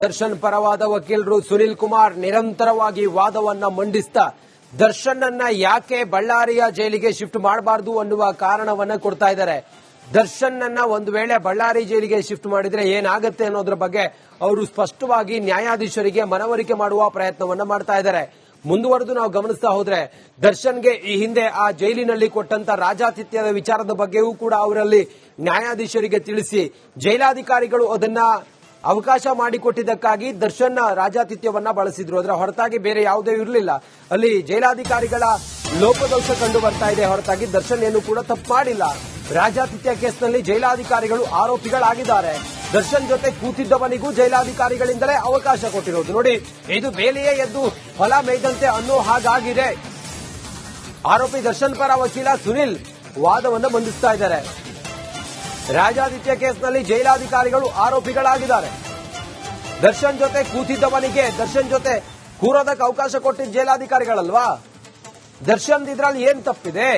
ದರ್ಶನ್ ಪರವಾದ ವಕೀಲರು ಸುನಿಲ್ ಕುಮಾರ್ ನಿರಂತರವಾಗಿ ವಾದವನ್ನ ಮಂಡಿಸ್ತಾ ದರ್ಶನ್ ಅನ್ನ ಯಾಕೆ ಬಳ್ಳಾರಿಯ ಜೈಲಿಗೆ ಶಿಫ್ಟ್ ಮಾಡಬಾರದು ಅನ್ನುವ ಕಾರಣವನ್ನ ಕೊಡ್ತಾ ಇದ್ದಾರೆ. ದರ್ಶನ್ ಅನ್ನ ಒಂದು ವೇಳೆ ಬಳ್ಳಾರಿ ಜೈಲಿಗೆ ಶಿಫ್ಟ್ ಮಾಡಿದ್ರೆ ಏನಾಗುತ್ತೆ ಅನ್ನೋದ್ರ ಬಗ್ಗೆ ಅವರು ಸ್ಪಷ್ಟವಾಗಿ ನ್ಯಾಯಾಧೀಶರಿಗೆ ಮನವರಿಕೆ ಮಾಡುವ ಪ್ರಯತ್ನವನ್ನ ಮಾಡ್ತಾ ಇದ್ದಾರೆ. ಮುಂದುವರೆದು ನಾವು ಗಮನಿಸ್ತಾ ಹೋದ್ರೆ ದರ್ಶನ್ಗೆ ಈ ಹಿಂದೆ ಆ ಜೈಲಿನಲ್ಲಿ ಕೊಟ್ಟಂತ ರಾಜಾತಿಥ್ಯದ ವಿಚಾರದ ಬಗ್ಗೆಯೂ ಕೂಡ ಅವರಲ್ಲಿ ನ್ಯಾಯಾಧೀಶರಿಗೆ ತಿಳಿಸಿ ಜೈಲಾಧಿಕಾರಿಗಳು ಅದನ್ನ ಅವಕಾಶ ಮಾಡಿಕೊಟ್ಟಿದ್ದಕ್ಕಾಗಿ ದರ್ಶನ್ ರಾಜಾತಿಥ್ಯವನ್ನ ಬಳಸಿದ್ರು. ಅದರ ಹೊರತಾಗಿ ಬೇರೆ ಯಾವುದೇ ಇರಲಿಲ್ಲ. ಅಲ್ಲಿ ಜೈಲಾಧಿಕಾರಿಗಳ ಲೋಪದೋಷ ಕಂಡು ಬರ್ತಾ ಇದೆ ಹೊರತಾಗಿ ದರ್ಶನ್ ಏನು ಕೂಡ ತಪ್ಪು ಮಾಡಿಲ್ಲ. ರಾಜಾತಿಥ್ಯ ಕೇಸ್ನಲ್ಲಿ ಜೈಲಾಧಿಕಾರಿಗಳು ಆರೋಪಿಗಳಾಗಿದ್ದಾರೆ. ದರ್ಶನ್ ಜೊತೆ ಕೂತಿದ್ದವನಿಗೂ ಜೈಲಾಧಿಕಾರಿಗಳಿಂದಲೇ ಅವಕಾಶ ಕೊಟ್ಟಿರೋದು. ನೋಡಿ, ಇದು ಬೇಲಿಯೇ ಎದ್ದು ಹೊಲ ಮೇಯ್ದಂತೆ ಅನ್ನೋ ಹಾಗಾಗಿದೆ. ಆರೋಪಿ ದರ್ಶನ್ ಪರ ವಕೀಲ ಸುನಿಲ್ ವಾದವನ್ನು ಮಂಡಿಸ್ತಾ ಇದ್ದಾರೆ. ರಾಜಾತಿಥ್ಯ ಕೇಸ್ನಲ್ಲಿ ಜೈಲಾಧಿಕಾರಿಗಳು ಆರೋಪಿಗಳಾಗಿದ್ದಾರೆ. ದರ್ಶನ್ ಜೊತೆ ಕೂತಿದ್ದವನಿಗೆ ದರ್ಶನ್ ಜೊತೆ ಕೂರೋದಕ್ಕೆ ಅವಕಾಶ ಕೊಟ್ಟಿದ್ದ ಜೈಲಾಧಿಕಾರಿಗಳಲ್ವಾ? ದರ್ಶನ್ ಇದ್ರಲ್ಲಿ ಏನ್ ತಪ್ಪಿದೆ?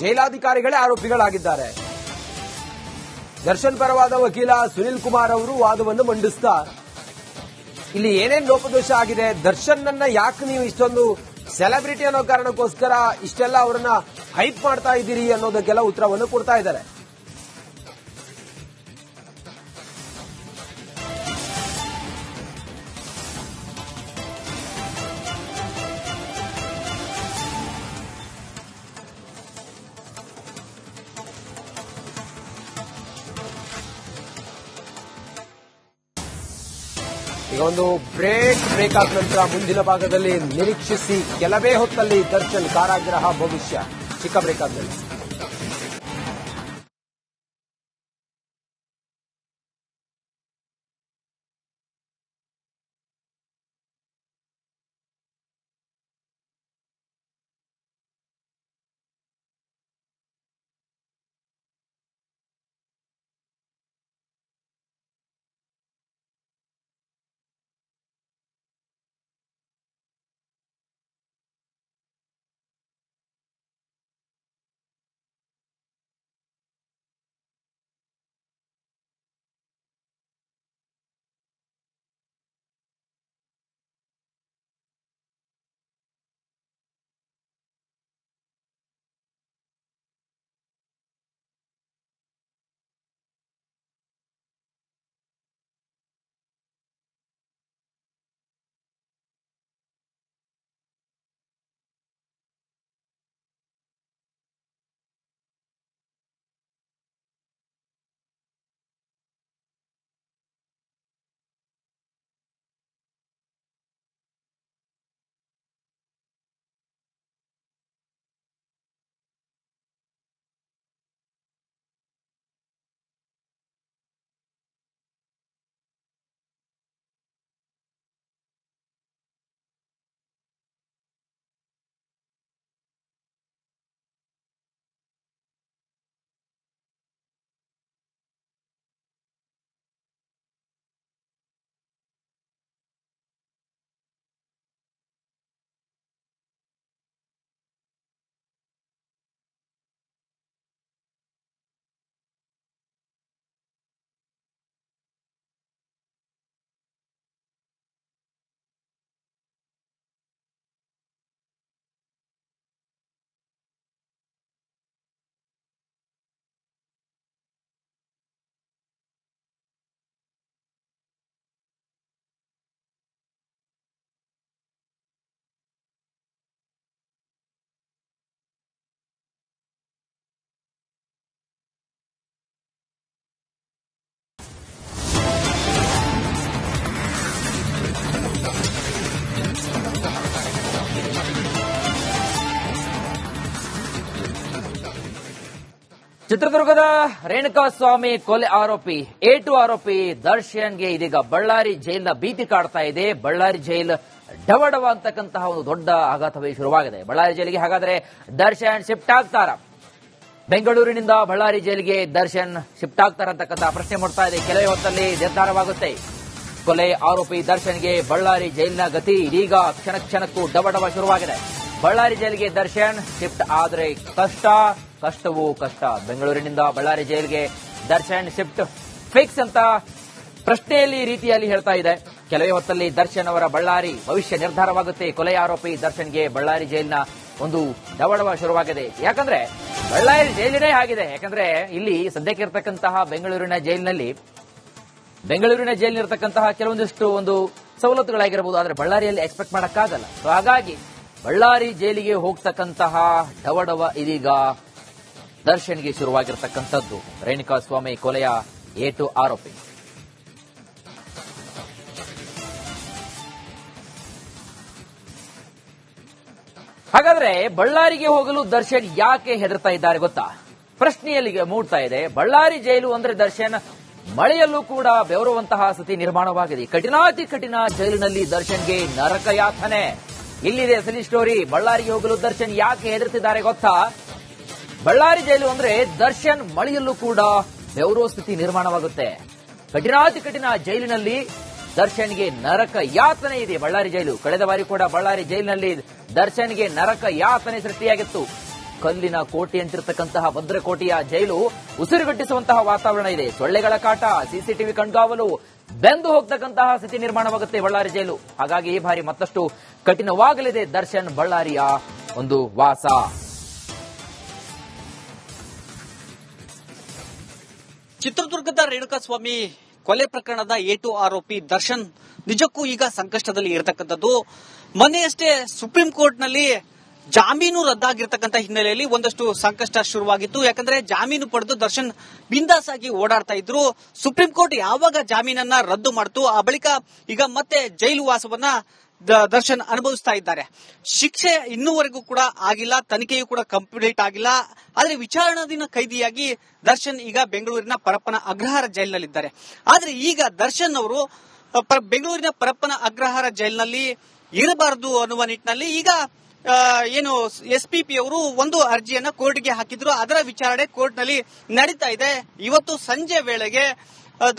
ಜೈಲಾಧಿಕಾರಿಗಳೇ ಆರೋಪಿಗಳಾಗಿದ್ದಾರೆ. ದರ್ಶನ್ ಪರವಾದ ವಕೀಲ ಸುನಿಲ್ ಕುಮಾರ್ ಅವರು ವಾದವನ್ನು ಮಂಡಿಸ್ತಾ ಇಲ್ಲಿ ಏನೇನ್ ಲೋಪದೋಷ ಆಗಿದೆ, ದರ್ಶನ್ ಅನ್ನ ಯಾಕೆ ನೀವು ಇಷ್ಟೊಂದು ಸೆಲೆಬ್ರಿಟಿ ಅನ್ನೋ ಕಾರಣಕ್ಕೋಸ್ಕರ ಇಷ್ಟೆಲ್ಲ ಅವರನ್ನ ಹೈಪ್ ಮಾಡ್ತಾ ಇದ್ದೀರಿ ಅನ್ನೋದಕ್ಕೆಲ್ಲ ಉತ್ತರವನ್ನು ಕೊಡ್ತಾ ಇದ್ದಾರೆ. ಈಗ ಒಂದು ಬ್ರೇಕ್ ಆದ ನಂತರ ಮುಂದಿನ ಭಾಗದಲ್ಲಿ ನಿರೀಕ್ಷಿಸಿ. ಕೆಲವೇ ಹೊತ್ತಲ್ಲಿ ದರ್ಶನ್ ಕಾರಾಗೃಹ ಭವಿಷ್ಯ. ಚಿಕ್ಕ ಬ್ರೇಕ್ ಆದ್ಮೇಲೆ ಚಿತ್ರದುರ್ಗದ ರೇಣುಕಾಸ್ವಾಮಿ ಕೊಲೆ ಆರೋಪಿ A2 ಆರೋಪಿ ದರ್ಶನ್ಗೆ ಇದೀಗ ಬಳ್ಳಾರಿ ಜೈಲಿನ ಭೀತಿ ಕಾಡ್ತಾ ಇದೆ. ಬಳ್ಳಾರಿ ಜೈಲ್ ಡವಡವ ಅಂತಕ್ಕಂತಹ ಒಂದು ದೊಡ್ಡ ಆಘಾತವೇ ಶುರುವಾಗಿದೆ. ಬಳ್ಳಾರಿ ಜೈಲಿಗೆ ಹಾಗಾದ್ರೆ ದರ್ಶನ್ ಶಿಫ್ಟ್ ಆಗ್ತಾರ? ಬೆಂಗಳೂರಿನಿಂದ ಬಳ್ಳಾರಿ ಜೈಲಿಗೆ ದರ್ಶನ್ ಶಿಫ್ಟ್ ಆಗ್ತಾರ ಅಂತಕ್ಕಂತಹ ಪ್ರಶ್ನೆ ಮಾಡ್ತಾ ಇದೆ. ಕೆಲವೇ ಹೊತ್ತಲ್ಲಿ ನಿರ್ಧಾರವಾಗುತ್ತೆ. ಕೊಲೆ ಆರೋಪಿ ದರ್ಶನ್ಗೆ ಬಳ್ಳಾರಿ ಜೈಲಿನ ಗತಿ ಇದೀಗ ಕ್ಷಣ ಕ್ಷಣಕ್ಕೂ ಡವಡವ ಶುರುವಾಗಿದೆ. ಬಳ್ಳಾರಿ ಜೈಲಿಗೆ ದರ್ಶನ್ ಶಿಫ್ಟ್ ಆದರೆ ಕಷ್ಟವೂ ಕಷ್ಟ. ಬೆಂಗಳೂರಿನಿಂದ ಬಳ್ಳಾರಿ ಜೈಲಿಗೆ ದರ್ಶನ್ ಶಿಫ್ಟ್ ಫಿಕ್ಸ್ ಅಂತ ಪ್ರಶ್ನೆಯಲ್ಲಿ ಈ ರೀತಿಯಲ್ಲಿ ಹೇಳ್ತಾ ಇದೆ. ಕೆಲವೇ ಹೊತ್ತಲ್ಲಿ ದರ್ಶನ್ ಅವರ ಬಳ್ಳಾರಿ ಭವಿಷ್ಯ ನಿರ್ಧಾರವಾಗುತ್ತೆ. ಕೊಲೆ ಆರೋಪಿ ದರ್ಶನ್ಗೆ ಬಳ್ಳಾರಿ ಜೈಲಿನ ಒಂದು ಡವಡವ ಶುರುವಾಗಿದೆ. ಯಾಕಂದ್ರೆ ಬಳ್ಳಾರಿ ಜೈಲಿನೇ ಆಗಿದೆ. ಯಾಕಂದ್ರೆ ಇಲ್ಲಿ ಸದ್ಯಕ್ಕೆ ಇರತಕ್ಕಂತಹ ಬೆಂಗಳೂರಿನ ಜೈಲಿನಲ್ಲಿರ್ತಕ್ಕಂತಹ ಕೆಲವೊಂದಿಷ್ಟು ಒಂದು ಸವಲತ್ತುಗಳಾಗಿರಬಹುದು, ಆದ್ರೆ ಬಳ್ಳಾರಿಯಲ್ಲಿ ಎಕ್ಸ್ಪೆಕ್ಟ್ ಮಾಡಕ್ಕಾಗಲ್ಲ. ಸೊ ಹಾಗಾಗಿ ಬಳ್ಳಾರಿ ಜೈಲಿಗೆ ಹೋಗ್ತಕ್ಕಂತಹ ಡವಡವ ಇದೀಗ ದರ್ಶನ್ಗೆ ಶುರುವಾಗಿರ್ತಕ್ಕಂಥದ್ದು. ರೇಣುಕಾಸ್ವಾಮಿ ಕೊಲೆಯ ಏಟು ಆರೋಪಿ. ಹಾಗಾದ್ರೆ ಬಳ್ಳಾರಿಗೆ ಹೋಗಲು ದರ್ಶನ್ ಯಾಕೆ ಹೆದರ್ತಾ ಇದ್ದಾರೆ ಗೊತ್ತಾ? ಪ್ರಶ್ನೆಯಲ್ಲಿ ಮೂಡ್ತಾ ಇದೆ. ಬಳ್ಳಾರಿ ಜೈಲು ಅಂದ್ರೆ ದರ್ಶನ್ ಮಳೆಯಲ್ಲೂ ಕೂಡ ಬೆವರುವಂತಹ ಸ್ಥಿತಿ ನಿರ್ಮಾಣವಾಗಿದೆ. ಕಠಿಣಾತಿ ಕಠಿಣ ಜೈಲಿನಲ್ಲಿ ದರ್ಶನ್ಗೆ ನರಕ ಯಾತನೆ. ಇಲ್ಲಿದೆ ಅಸಲಿ ಸ್ಟೋರಿ. ಬಳ್ಳಾರಿಗೆ ಹೋಗಲು ದರ್ಶನ್ ಯಾಕೆ ಹೆದರ್ತಿದ್ದಾರೆ ಗೊತ್ತಾ? ಬಳ್ಳಾರಿ ಜೈಲು ಅಂದ್ರೆ ದರ್ಶನ್ ಮಳೆಯಲ್ಲೂ ಕೂಡ ಬೆವರೋ ಸ್ಥಿತಿ ನಿರ್ಮಾಣವಾಗುತ್ತೆ. ಕಠಿಣಾತಿ ಕಠಿಣ ಜೈಲಿನಲ್ಲಿ ದರ್ಶನ್ಗೆ ನರಕ ಯಾತನೆ ಇದೆ. ಬಳ್ಳಾರಿ ಜೈಲು ಕಳೆದ ಬಾರಿ ಕೂಡ ಬಳ್ಳಾರಿ ಜೈಲಿನಲ್ಲಿ ದರ್ಶನ್ಗೆ ನರಕ ಯಾತನೆ ಸೃಷ್ಟಿಯಾಗಿತ್ತು. ಕಲ್ಲಿನ ಕೋಟೆ ಅಂತಿರತಕ್ಕಂತಹ ಭದ್ರಕೋಟೆಯ ಜೈಲು ಉಸಿರುಗಟ್ಟಿಸುವಂತಹ ವಾತಾವರಣ ಇದೆ. ಸೊಳ್ಳೆಗಳ ಕಾಟ, ಸಿಸಿಟಿವಿ ಕಣ್ಗಾವಲು, ಬೆಂದು ಹೋಗ್ತಕ್ಕಂತಹ ಸ್ಥಿತಿ ನಿರ್ಮಾಣವಾಗುತ್ತೆ ಬಳ್ಳಾರಿ ಜೈಲು. ಹಾಗಾಗಿ ಈ ಬಾರಿ ಮತ್ತಷ್ಟು ಕಠಿಣವಾಗಲಿದೆ ದರ್ಶನ್ ಬಳ್ಳಾರಿಯ ಒಂದು ವಾಸ. ಚಿತ್ರದುರ್ಗದ ರೇಣುಕಾಸ್ವಾಮಿ ಕೊಲೆ ಪ್ರಕರಣದ ಏಟು ಆರೋಪಿ ದರ್ಶನ್ ನಿಜಕ್ಕೂ ಈಗ ಸಂಕಷ್ಟದಲ್ಲಿ ಇರತಕ್ಕಂಥದ್ದು. ಮೊನ್ನೆಯಷ್ಟೇ ಸುಪ್ರೀಂ ಕೋರ್ಟ್ನಲ್ಲಿ ಜಾಮೀನು ರದ್ದಾಗಿರ್ತಕ್ಕಂಥ ಹಿನ್ನೆಲೆಯಲ್ಲಿ ಒಂದಷ್ಟು ಸಂಕಷ್ಟ ಶುರುವಾಗಿತ್ತು. ಯಾಕಂದ್ರೆ ಜಾಮೀನು ಪಡೆದು ದರ್ಶನ್ ಬಿಂದಾಸ್ ಆಗಿ ಓಡಾಡ್ತಾ ಇದ್ರು. ಸುಪ್ರೀಂ ಕೋರ್ಟ್ ಯಾವಾಗ ಜಾಮೀನನ್ನ ರದ್ದು ಮಾಡಿತು, ಆ ಬಳಿಕ ಈಗ ಮತ್ತೆ ಜೈಲು ವಾಸವನ್ನ ದರ್ಶನ್ ಅನುಭವಿಸ್ತಾ ಇದ್ದಾರೆ. ಶಿಕ್ಷೆ ಇನ್ನೂವರೆಗೂ ಕೂಡ ಆಗಿಲ್ಲ, ತನಿಖೆಯೂ ಕೂಡ ಕಂಪ್ಲೀಟ್ ಆಗಿಲ್ಲ. ಆದ್ರೆ ವಿಚಾರಣಾಧೀನ ಕೈದಿಯಾಗಿ ದರ್ಶನ್ ಈಗ ಬೆಂಗಳೂರಿನ ಪರಪ್ಪನ ಅಗ್ರಹಾರ ಜೈಲಿನಲ್ಲಿದ್ದಾರೆ. ಆದ್ರೆ ಈಗ ದರ್ಶನ್ ಅವರು ಬೆಂಗಳೂರಿನ ಪರಪ್ಪನ ಅಗ್ರಹಾರ ಜೈಲಿನಲ್ಲಿ ಇರಬಾರದು ಅನ್ನುವ ನಿಟ್ಟಿನಲ್ಲಿ ಈಗ ಏನು ಎಸ್ಪಿಪಿ ಅವರು ಒಂದು ಅರ್ಜಿಯನ್ನ ಕೋರ್ಟ್ಗೆ ಹಾಕಿದ್ರು. ಅದರ ವಿಚಾರಣೆ ಕೋರ್ಟ್ನಲ್ಲಿ ನಡೀತಾ ಇದೆ. ಇವತ್ತು ಸಂಜೆ ವೇಳೆಗೆ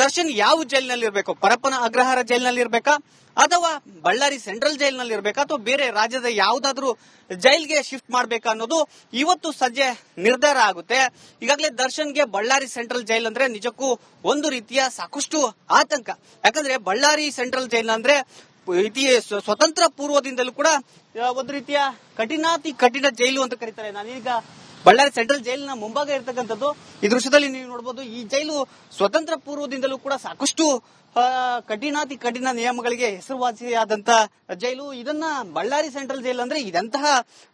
ದರ್ಶನ್ ಯಾವ ಜೈಲಿನಲ್ಲಿ ಇರಬೇಕು, ಪರಪ್ಪನ ಅಗ್ರಹಾರ ಜೈಲಿನಲ್ಲಿ ಇರಬೇಕಾ ಅಥವಾ ಬಳ್ಳಾರಿ ಸೆಂಟ್ರಲ್ ಜೈಲಿನಲ್ಲಿ ಇರಬೇಕಾ ಅಥವಾ ಬೇರೆ ರಾಜ್ಯದ ಯಾವುದಾದ್ರೂ ಜೈಲ್ಗೆ ಶಿಫ್ಟ್ ಮಾಡಬೇಕಾ ಅನ್ನೋದು ಇವತ್ತು ಸಂಜೆ ನಿರ್ಧಾರ ಆಗುತ್ತೆ. ಈಗಾಗಲೇ ದರ್ಶನ್ಗೆ ಬಳ್ಳಾರಿ ಸೆಂಟ್ರಲ್ ಜೈಲ್ ಅಂದ್ರೆ ನಿಜಕ್ಕೂ ಒಂದು ರೀತಿಯ ಸಾಕಷ್ಟು ಆತಂಕ. ಯಾಕಂದ್ರೆ ಬಳ್ಳಾರಿ ಸೆಂಟ್ರಲ್ ಜೈಲ್ ಅಂದ್ರೆ ಸ್ವತಂತ್ರ ಪೂರ್ವದಿಂದಲೂ ಕೂಡ ಒಂದು ರೀತಿಯ ಕಠಿಣಾತಿ ಕಠಿಣ ಜೈಲು ಅಂತ ಕರೀತಾರೆ. ನಾನೀಗ ಬಳ್ಳಾರಿ ಸೆಂಟ್ರಲ್ ಜೈಲಿನ ಮುಂಭಾಗ ಇರತಕ್ಕಂಥದ್ದು. ಈ ದೃಶ್ಯದಲ್ಲಿ ನೀವು ನೋಡಬಹುದು, ಈ ಜೈಲು ಸ್ವತಂತ್ರ ಪೂರ್ವದಿಂದಲೂ ಕೂಡ ಸಾಕಷ್ಟು ಕಠಿಣಾತಿ ಕಠಿಣ ನಿಯಮಗಳಿಗೆ ಹೆಸರುವಾಸಿಯಾದಂತ ಜೈಲು. ಇದನ್ನ ಬಳ್ಳಾರಿ ಸೆಂಟ್ರಲ್ ಜೈಲ್ ಅಂದ್ರೆ ಇದಂತಹ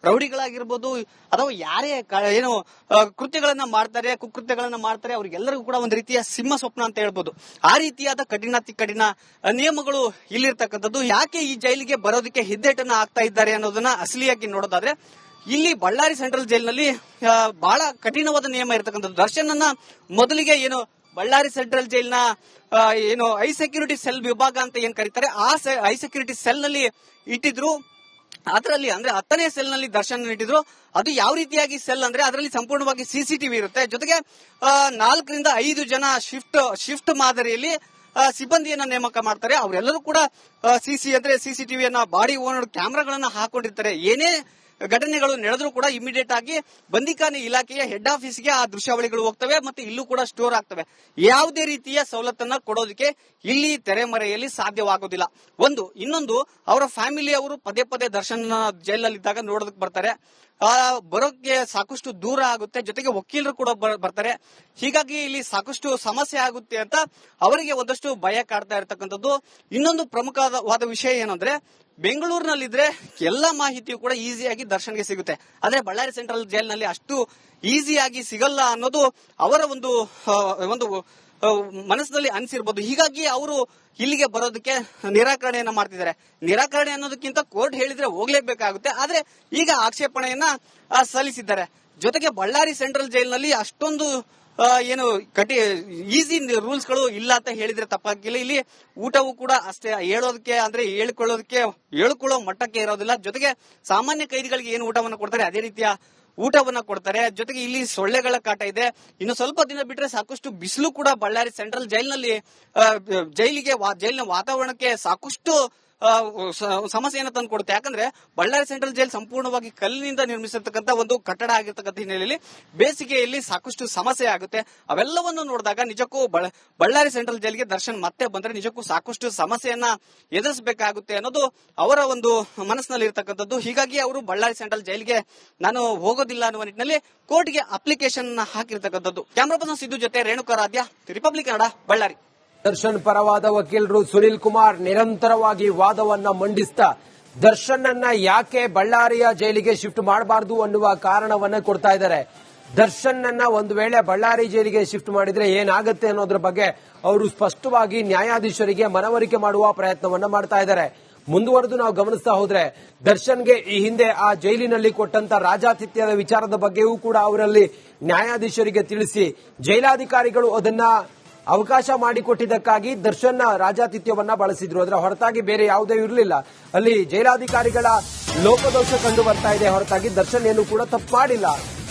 ರೌಡಿಗಳಾಗಿರ್ಬೋದು ಅಥವಾ ಯಾರೇ ಏನು ಕೃತ್ಯಗಳನ್ನ ಮಾಡ್ತಾರೆ, ಕುಕೃತ್ಯಗಳನ್ನ ಮಾಡ್ತಾರೆ, ಅವ್ರಿಗೆಲ್ಲರಿಗೂ ಕೂಡ ಒಂದು ರೀತಿಯ ಸಿಂಹ ಸ್ವಪ್ನ ಅಂತ ಹೇಳ್ಬೋದು. ಆ ರೀತಿಯಾದ ಕಠಿಣಾತಿ ಕಠಿಣ ನಿಯಮಗಳು ಇಲ್ಲಿರ್ತಕ್ಕಂಥದ್ದು. ಯಾಕೆ ಈ ಜೈಲಿಗೆ ಬರೋದಕ್ಕೆ ಹಿದ್ದೇಟನ್ನ ಆಗ್ತಾ ಇದ್ದಾರೆ ಅನ್ನೋದನ್ನ ಅಸಲಿಯಾಗಿ ನೋಡೋದಾದ್ರೆ, ಇಲ್ಲಿ ಬಳ್ಳಾರಿ ಸೆಂಟ್ರಲ್ ಜೈಲಿನಲ್ಲಿ ಬಹಳ ಕಠಿಣವಾದ ನಿಯಮ ಇರತಕ್ಕಂಥದ್ದು. ದರ್ಶನ್ ಅನ್ನ ಮೊದಲಿಗೆ ಏನು ಬಳ್ಳಾರಿ ಸೆಂಟ್ರಲ್ ಜೈಲ್ನ ಏನು ಹೈ ಸೆಕ್ಯೂರಿಟಿ ಸೆಲ್ ವಿಭಾಗ ಅಂತ ಏನ್ ಕರೀತಾರೆ, ಆ ಹೈ ಸೆಕ್ಯೂರಿಟಿ ಸೆಲ್ ನಲ್ಲಿ ಇಟ್ಟಿದ್ರು. ಅದರಲ್ಲಿ ಅಂದ್ರೆ 10ನೇ ಸೆಲ್ ನಲ್ಲಿ ದರ್ಶನ್ ಇಟ್ಟಿದ್ರು. ಅದು ಯಾವ ರೀತಿಯಾಗಿ ಸೆಲ್ ಅಂದ್ರೆ ಅದರಲ್ಲಿ ಸಂಪೂರ್ಣವಾಗಿ ಸಿಸಿಟಿವಿ ಇರುತ್ತೆ. ಜೊತೆಗೆ 4 ರಿಂದ 5 ಜನ ಶಿಫ್ಟ್ ಮಾದರಿಯಲ್ಲಿ ಸಿಬ್ಬಂದಿಯನ್ನ ನೇಮಕ ಮಾಡ್ತಾರೆ. ಅವರೆಲ್ಲರೂ ಕೂಡ ಸಿಸಿಟಿವಿಯನ್ನ ಬಾಡಿ ಓನ್ ಕ್ಯಾಮೆರಾಗಳನ್ನ ಹಾಕೊಂಡಿರ್ತಾರೆ. ಏನೇ ಘಟನೆಗಳು ನಡೆದ್ರೂ ಕೂಡ ಇಮಿಡಿಯೇಟ್ ಆಗಿ ಬಂದಿಖಾನೆ ಇಲಾಖೆಯ ಹೆಡ್ ಆಫೀಸ್ಗೆ ಆ ದೃಶ್ಯಾವಳಿಗಳು ಹೋಗ್ತವೆ ಮತ್ತೆ ಇಲ್ಲೂ ಕೂಡ ಸ್ಟೋರ್ ಆಗ್ತವೆ. ಯಾವುದೇ ರೀತಿಯ ಸವಲತ್ತನ್ನ ಕೊಡೋದಕ್ಕೆ ಇಲ್ಲಿ ತೆರೆಮರೆಯಲ್ಲಿ ಸಾಧ್ಯವಾಗೋದಿಲ್ಲ. ಇನ್ನೊಂದು ಅವರ ಫ್ಯಾಮಿಲಿ ಅವರು ಪದೇ ಪದೇ ದರ್ಶನ್ ಜೈಲಲ್ಲಿದ್ದಾಗ ನೋಡೋದಕ್ಕೆ ಬರ್ತಾರೆ. ಬರೋಕ್ಕೆ ಸಾಕಷ್ಟು ದೂರ ಆಗುತ್ತೆ. ಜೊತೆಗೆ ವಕೀಲರು ಕೂಡ ಬರ್ತಾರೆ. ಹೀಗಾಗಿ ಇಲ್ಲಿ ಸಾಕಷ್ಟು ಸಮಸ್ಯೆ ಆಗುತ್ತೆ ಅಂತ ಅವರಿಗೆ ಒಂದಷ್ಟು ಭಯ ಕಾಡ್ತಾ ಇರತಕ್ಕಂಥದ್ದು. ಇನ್ನೊಂದು ಪ್ರಮುಖವಾದ ವಿಷಯ ಏನಂದ್ರೆ, ಬೆಂಗಳೂರಿನಲ್ಲಿದ್ರೆ ಎಲ್ಲ ಮಾಹಿತಿಯು ಕೂಡ ಈಸಿಯಾಗಿ ದರ್ಶನ್ಗೆ ಸಿಗುತ್ತೆ. ಆದ್ರೆ ಬಳ್ಳಾರಿ ಸೆಂಟ್ರಲ್ ಜೈಲ್ನಲ್ಲಿ ಅಷ್ಟು ಈಸಿಯಾಗಿ ಸಿಗಲ್ಲ ಅನ್ನೋದು ಅವರ ಒಂದು ಮನಸ್ಸಿನಲ್ಲಿ ಅನಿಸಿರ್ಬೋದು. ಹೀಗಾಗಿ ಅವರು ಇಲ್ಲಿಗೆ ಬರೋದಕ್ಕೆ ನಿರಾಕರಣೆಯನ್ನ ಮಾಡ್ತಿದ್ದಾರೆ. ನಿರಾಕರಣೆ ಅನ್ನೋದಕ್ಕಿಂತ ಕೋರ್ಟ್ ಹೇಳಿದ್ರೆ ಹೋಗ್ಲೇಬೇಕಾಗುತ್ತೆ. ಆದ್ರೆ ಈಗ ಆಕ್ಷೇಪಣೆಯನ್ನ ಸಲ್ಲಿಸಿದ್ದಾರೆ. ಜೊತೆಗೆ ಬಳ್ಳಾರಿ ಸೆಂಟ್ರಲ್ ಜೈಲ್ನಲ್ಲಿ ಅಷ್ಟೊಂದು ಏನು ಈಸಿ ರೂಲ್ಸ್ ಗಳು ಇಲ್ಲ ಅಂತ ಹೇಳಿದ್ರೆ ತಪ್ಪಾಗಿಲ್ಲ. ಇಲ್ಲಿ ಊಟವೂ ಕೂಡ ಅಷ್ಟೇ ಹೇಳೋದಕ್ಕೆ ಅಂದ್ರೆ ಹೇಳ್ಕೊಳ್ಳೋ ಮಟ್ಟಕ್ಕೆ ಇರೋದಿಲ್ಲ. ಜೊತೆಗೆ ಸಾಮಾನ್ಯ ಕೈದಿಗಳಿಗೆ ಏನು ಊಟವನ್ನು ಕೊಡ್ತಾರೆ ಅದೇ ರೀತಿಯ ಊಟವನ್ನ ಕೊಡ್ತಾರೆ. ಜೊತೆಗೆ ಇಲ್ಲಿ ಸೊಳ್ಳೆಗಳ ಕಾಟ ಇದೆ. ಇನ್ನು ಸ್ವಲ್ಪ ದಿನ ಬಿಟ್ರೆ ಸಾಕಷ್ಟು ಬಿಸಿಲು ಕೂಡ ಬಳ್ಳಾರಿ ಸೆಂಟ್ರಲ್ ಜೈಲಿನ ವಾತಾವರಣಕ್ಕೆ ಸಾಕಷ್ಟು ಸಮಸ್ಯೆಯನ್ನು ತಂದು ಕೊಡುತ್ತೆ. ಯಾಕಂದ್ರೆ ಬಳ್ಳಾರಿ ಸೆಂಟ್ರಲ್ ಜೈಲ್ ಸಂಪೂರ್ಣವಾಗಿ ಕಲ್ಲಿನಿಂದ ನಿರ್ಮಿಸಿರ್ತಕ್ಕಂಥ ಒಂದು ಕಟ್ಟಡ ಆಗಿರ್ತಕ್ಕಂಥ ಹಿನ್ನೆಲೆಯಲ್ಲಿ ಬೇಸಿಗೆಯಲ್ಲಿ ಸಾಕಷ್ಟು ಸಮಸ್ಯೆ ಆಗುತ್ತೆ. ಅವೆಲ್ಲವನ್ನು ನೋಡಿದಾಗ ನಿಜಕ್ಕೂ ಬಳ್ಳಾರಿ ಸೆಂಟ್ರಲ್ ಜೈಲ್ಗೆ ದರ್ಶನ್ ಮತ್ತೆ ಬಂದ್ರೆ ನಿಜಕ್ಕೂ ಸಾಕಷ್ಟು ಸಮಸ್ಯೆಯನ್ನ ಎದುರಿಸಬೇಕಾಗುತ್ತೆ ಅನ್ನೋದು ಅವರ ಒಂದು ಮನಸ್ಸಿನಲ್ಲಿ ಇರ್ತಕ್ಕಂಥದ್ದು. ಹೀಗಾಗಿ ಅವರು ಬಳ್ಳಾರಿ ಸೆಂಟ್ರಲ್ ಜೈಲ್ಗೆ ನಾನು ಹೋಗೋದಿಲ್ಲ ಅನ್ನುವ ನಿಟ್ಟಿನಲ್ಲಿ ಕೋರ್ಟ್ಗೆ ಅಪ್ಲಿಕೇಶನ್ ಹಾಕಿರ್ತಕ್ಕಂಥದ್ದು. ಕ್ಯಾಮರಾ ಪರ್ಸನ್ ಸಿದ್ದು ಜೊತೆ ರೇಣುಕಾರಾಧ್ಯ, ರಿಪಬ್ಲಿಕ್ ಕನ್ನಡ, ಬಳ್ಳಾರಿ. ದರ್ಶನ್ ಪರವಾದ ವಕೀಲರು ಸುನಿಲ್ ಕುಮಾರ್ ನಿರಂತರವಾಗಿ ವಾದವನ್ನ ಮಂಡಿಸ್ತಾ ದರ್ಶನ್ ಅನ್ನ ಯಾಕೆ ಬಳ್ಳಾರಿಯ ಜೈಲಿಗೆ ಶಿಫ್ಟ್ ಮಾಡಬಾರದು ಅನ್ನುವ ಕಾರಣವನ್ನ ಕೊಡ್ತಾ ಇದ್ದಾರೆ. ದರ್ಶನ್ ಅನ್ನ ಒಂದು ವೇಳೆ ಬಳ್ಳಾರಿ ಜೈಲಿಗೆ ಶಿಫ್ಟ್ ಮಾಡಿದ್ರೆ ಏನಾಗುತ್ತೆ ಅನ್ನೋದ್ರ ಬಗ್ಗೆ ಅವರು ಸ್ಪಷ್ಟವಾಗಿ ನ್ಯಾಯಾಧೀಶರಿಗೆ ಮನವರಿಕೆ ಮಾಡುವ ಪ್ರಯತ್ನವನ್ನ ಮಾಡ್ತಾ ಇದ್ದಾರೆ. ಮುಂದುವರೆದು ನಾವು ಗಮನಿಸ್ತಾ ಹೋದ್ರೆ ದರ್ಶನ್ಗೆ ಈ ಹಿಂದೆ ಆ ಜೈಲಿನಲ್ಲಿ ಕೊಟ್ಟಂತ ರಾಜಾತಿಥ್ಯದ ವಿಚಾರದ ಬಗ್ಗೆಯೂ ಕೂಡ ಅವರಲ್ಲಿ ನ್ಯಾಯಾಧೀಶರಿಗೆ ತಿಳಿಸಿ ಜೈಲಾಧಿಕಾರಿಗಳು ಅದನ್ನ ಅವಕಾಶ ಮಾಡಿಕೊಟ್ಟಿದ್ದಕ್ಕಾಗಿ ದರ್ಶನ್ ರಾಜಾತಿಥ್ಯವನ್ನ ಬಳಸಿದ್ರು. ಅದರ ಹೊರತಾಗಿ ಬೇರೆ ಯಾವುದೇ ಇರಲಿಲ್ಲ. ಅಲ್ಲಿ ಜೈಲಾಧಿಕಾರಿಗಳ ಲೋಪದೋಷ ಕಂಡು ಬರ್ತಾ ಇದೆ ಹೊರತಾಗಿ ದರ್ಶನ್ ಏನು ಕೂಡ ತಪ್ಪು ಮಾಡಿಲ್ಲ.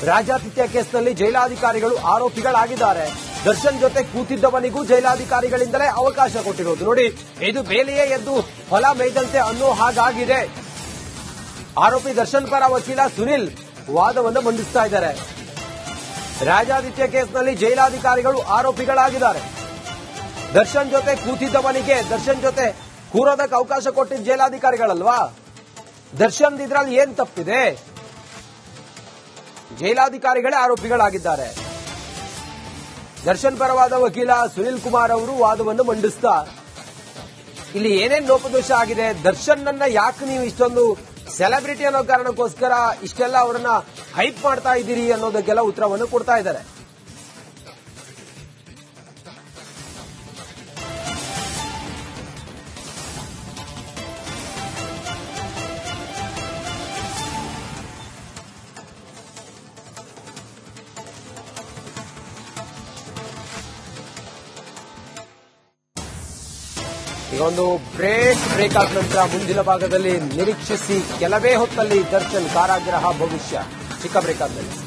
ರಾಜಾತಿಥ್ಯ ಕೇಸ್ನಲ್ಲಿ ಜೈಲಾಧಿಕಾರಿಗಳು ಆರೋಪಿಗಳಾಗಿದ್ದಾರೆ. ದರ್ಶನ್ ಜೊತೆ ಕೂತಿದ್ದವನಿಗೂ ಜೈಲಾಧಿಕಾರಿಗಳಿಂದಲೇ ಅವಕಾಶ ಕೊಟ್ಟಿರೋದು ನೋಡಿ. ಇದು ಬೇಲಿಯೇ ಎದ್ದು ಹೊಲ ಮೇಯ್ದಂತೆ ಅನ್ನೋ ಹಾಗಾಗಿದೆ. ಆರೋಪಿ ದರ್ಶನ್ ಪರ ವಕೀಲ ಸುನಿಲ್ ವಾದವನ್ನು ಮಂಡಿಸ್ತಾ ಇದ್ದಾರೆ. ರಾಜಾತಿಥ್ಯ ಕೇಸ್ನಲ್ಲಿ ಜೈಲಾಧಿಕಾರಿಗಳು ಆರೋಪಿಗಳಾಗಿದ್ದಾರೆ. ದರ್ಶನ್ ಜೊತೆ ಕೂತಿದ್ದವನಿಗೆ ದರ್ಶನ್ ಜೊತೆ ಕೂರೋದಕ್ಕೆ ಅವಕಾಶ ಕೊಟ್ಟಿದ್ದ ಜೈಲಾಧಿಕಾರಿಗಳಲ್ವಾ? ದರ್ಶನ್ ಇದ್ರಲ್ಲಿ ಏನ್ ತಪ್ಪಿದೆ? ಜೈಲಾಧಿಕಾರಿಗಳೇ ಆರೋಪಿಗಳಾಗಿದ್ದಾರೆ. ದರ್ಶನ್ ಪರವಾದ ವಕೀಲ ಸುನಿಲ್ ಕುಮಾರ್ ಅವರು ವಾದವನ್ನು ಮಂಡಿಸ್ತಾ ಇಲ್ಲಿ ಏನೇನ್ ಲೋಪದೋಷ ಆಗಿದೆ, ದರ್ಶನ್ ಅನ್ನ ಯಾಕೆ ನೀವು ಇಷ್ಟೊಂದು ಸೆಲೆಬ್ರಿಟಿ ಅನ್ನೋ ಕಾರಣಕ್ಕೋಸ್ಕರ ಇಷ್ಟೆಲ್ಲ ಅವರನ್ನ ಹೈಪ್ ಮಾಡ್ತಾ ಇದ್ದೀರಿ ಅನ್ನೋದಕ್ಕೆಲ್ಲ ಉತ್ತರವನ್ನು ಕೊಡ್ತಾ ಇದ್ದಾರೆ. ಈಗ ಒಂದು ಬ್ರೇಕ್ ಆದ ನಂತರ ಮುಂದಿನ ಭಾಗದಲ್ಲಿ ನಿರೀಕ್ಷಿಸಿ ಕೆಲವೇ ಹೊತ್ತಲ್ಲಿ ದರ್ಶನ್ ಕಾರಾಗೃಹ ಭವಿಷ್ಯ. ಚಿಕ್ಕ ಬ್ರೇಕ್ ಆದ್ಮೇಲೆ